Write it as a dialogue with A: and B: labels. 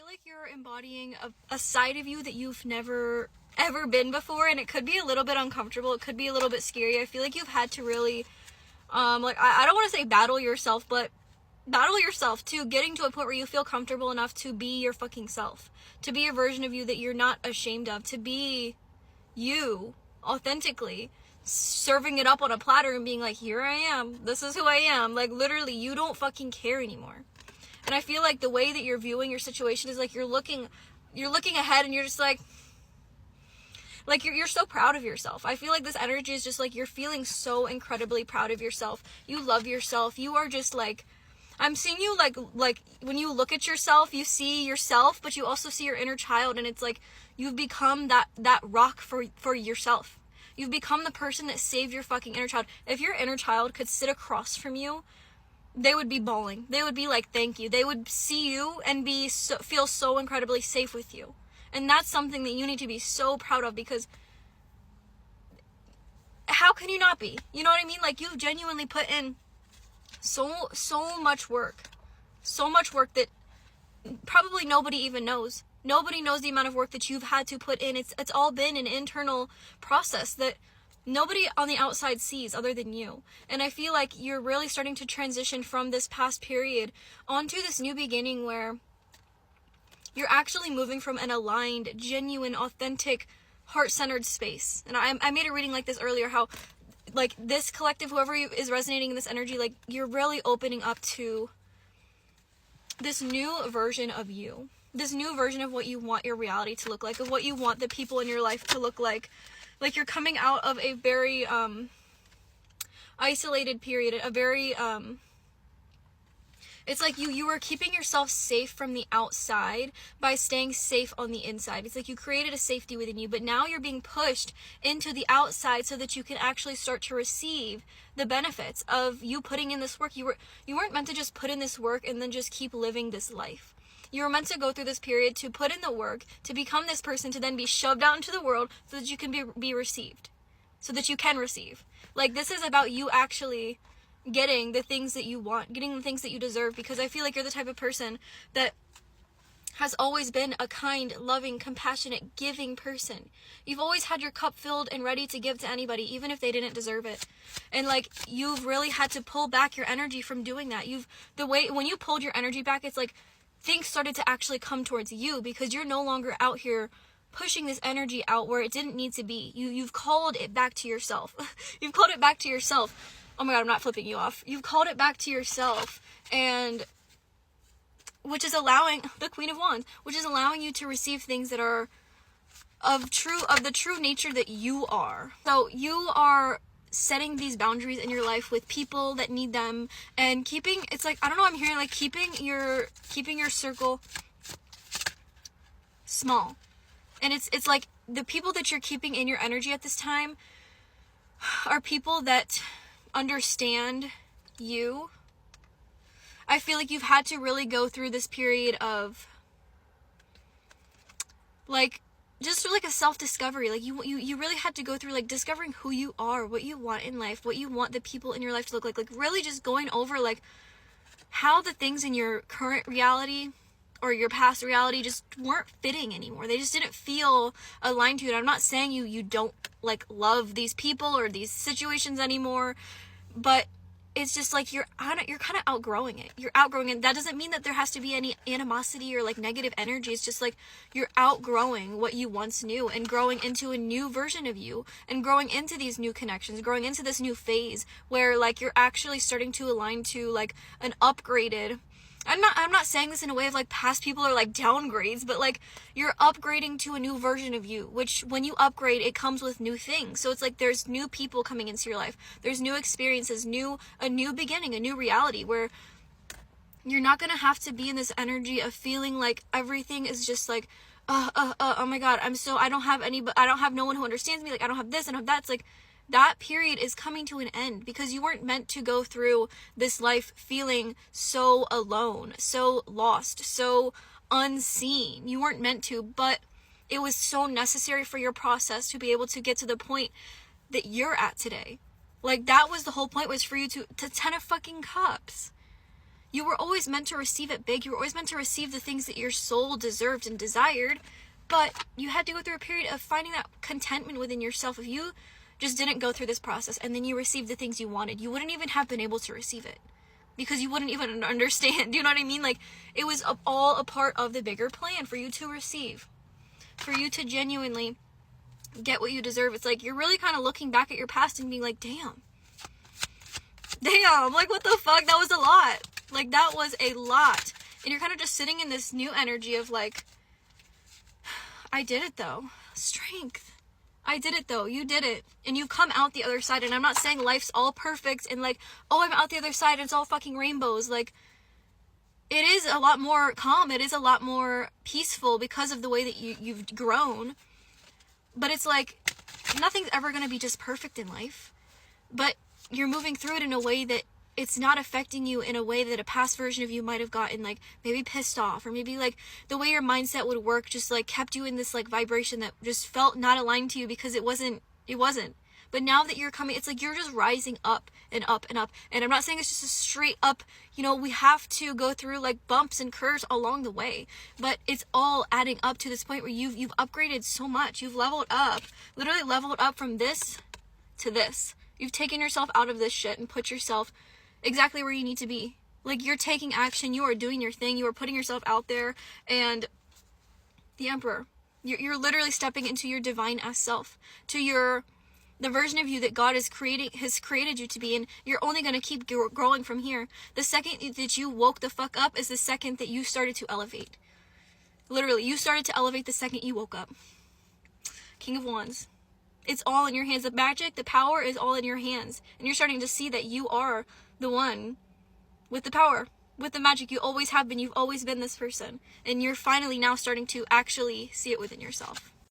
A: like you're embodying a side of you that you've never ever been before, and it could be a little bit uncomfortable. It could be a little bit scary. I feel like you've had to really, I don't want to say battle yourself, but battle yourself to getting to a point where you feel comfortable enough to be your fucking self, to be a version of you that you're not ashamed of, to be you authentically, serving it up on a platter and being like, here I am, this is who I am. Like, literally, you don't fucking care anymore. And I feel like the way that you're viewing your situation is like you're looking ahead and you're just like you're so proud of yourself. I feel like this energy is just like you're feeling so incredibly proud of yourself. You love yourself. You are just like, I'm seeing you like when you look at yourself, you see yourself, but you also see your inner child, and it's like you've become that rock for yourself. You've become the person that saved your fucking inner child. If your inner child could sit across from you, they would be bawling. They would be like, thank you. They would see you and feel so incredibly safe with you. And that's something that you need to be so proud of, because how can you not be? You know what I mean? Like, you've genuinely put in so much work. So much work that probably nobody even knows. Nobody knows the amount of work that you've had to put in. It's all been an internal process that nobody on the outside sees other than you. And I feel like you're really starting to transition from this past period onto this new beginning where you're actually moving from an aligned, genuine, authentic, heart-centered space. And I made a reading like this earlier, how like this collective, whoever is resonating in this energy, like you're really opening up to this new version of you. This new version of what you want your reality to look like, of what you want the people in your life to look like. Like, you're coming out of a very isolated period, a very it's like you were keeping yourself safe from the outside by staying safe on the inside. It's like you created a safety within you, but now you're being pushed into the outside so that you can actually start to receive the benefits of you putting in this work. You weren't meant to just put in this work and then just keep living this life. You were meant to go through this period to put in the work, to become this person, to then be shoved out into the world so that you can be received, so that you can receive. Like, this is about you actually getting the things that you want, getting the things that you deserve, because I feel like you're the type of person that has always been a kind, loving, compassionate, giving person. You've always had your cup filled and ready to give to anybody, even if they didn't deserve it. And like, you've really had to pull back your energy from doing that. When you pulled your energy back, it's like things started to actually come towards you, because you're no longer out here pushing this energy out where it didn't need to be. You've called it back to yourself. You've called it back to yourself. Oh my God, I'm not flipping you off. You've called it back to yourself, and which is allowing the Queen of Wands, which is allowing you to receive things that are of the true nature that you are. So you are setting these boundaries in your life with people that need them, and it's like, I don't know, I'm hearing like keeping your circle small. And it's like the people that you're keeping in your energy at this time are people that understand you. I feel like you've had to really go through this period of like just like a self-discovery. Like you really had to go through like discovering who you are, what you want in life, what you want the people in your life to look like really just going over like how the things in your current reality or your past reality just weren't fitting anymore. They just didn't feel aligned to you. And I'm not saying you don't like love these people or these situations anymore, but it's just like you're kind of outgrowing it. You're outgrowing it. That doesn't mean that there has to be any animosity or like negative energy. It's just like you're outgrowing what you once knew and growing into a new version of you and growing into these new connections, growing into this new phase where like you're actually starting to align to like an upgraded. I'm not saying this in a way of like past people are like downgrades, but like you're upgrading to a new version of you, which when you upgrade, it comes with new things. So it's like there's new people coming into your life. There's new experiences, a new beginning, a new reality where you're not going to have to be in this energy of feeling like everything is just like, oh my God, I don't have no one who understands me. Like, I don't have this, I don't have that. It's like, that period is coming to an end because you weren't meant to go through this life feeling so alone, so lost, so unseen. You weren't meant to, but it was so necessary for your process to be able to get to the point that you're at today. Like, that was the whole point, was for you to 10 of fucking cups. You were always meant to receive it big. You were always meant to receive the things that your soul deserved and desired. But you had to go through a period of finding that contentment within yourself. If you just didn't go through this process and then you received the things you wanted, you wouldn't even have been able to receive it. Because you wouldn't even understand. Do you know what I mean? Like, it was all a part of the bigger plan for you to receive. For you to genuinely get what you deserve. It's like, you're really kind of looking back at your past and being like, damn, like, what the fuck? That was a lot. Like, that was a lot. And you're kind of just sitting in this new energy of like, I did it though. Strength. I did it though. You did it. And you've come out the other side. And I'm not saying life's all perfect and like, oh, I'm out the other side and it's all fucking rainbows. Like, it is a lot more calm. It is a lot more peaceful because of the way that you've grown. But it's like, nothing's ever going to be just perfect in life. But you're moving through it in a way that it's not affecting you in a way that a past version of you might have gotten, like, maybe pissed off, or maybe like the way your mindset would work just like kept you in this like vibration that just felt not aligned to you because it wasn't. But now that you're coming, it's like you're just rising up and up and up. And I'm not saying it's just a straight up, you know, we have to go through like bumps and curves along the way, but it's all adding up to this point where you've upgraded so much. You've leveled up, literally leveled up from this to this. You've taken yourself out of this shit and put yourself exactly where you need to be. Like, you're taking action, you are doing your thing, you are putting yourself out there. And the Emperor, you're literally stepping into your divine ass self, to the version of you that God has created you to be, and you're only going to keep growing from here. The second that you woke the fuck up is the second that you started to elevate. Literally, you started to elevate the second you woke up. King of Wands. It's all in your hands. The magic, the power is all in your hands. And you're starting to see that you are the one with the power, with the magic. You always have been. You've always been this person. And you're finally now starting to actually see it within yourself.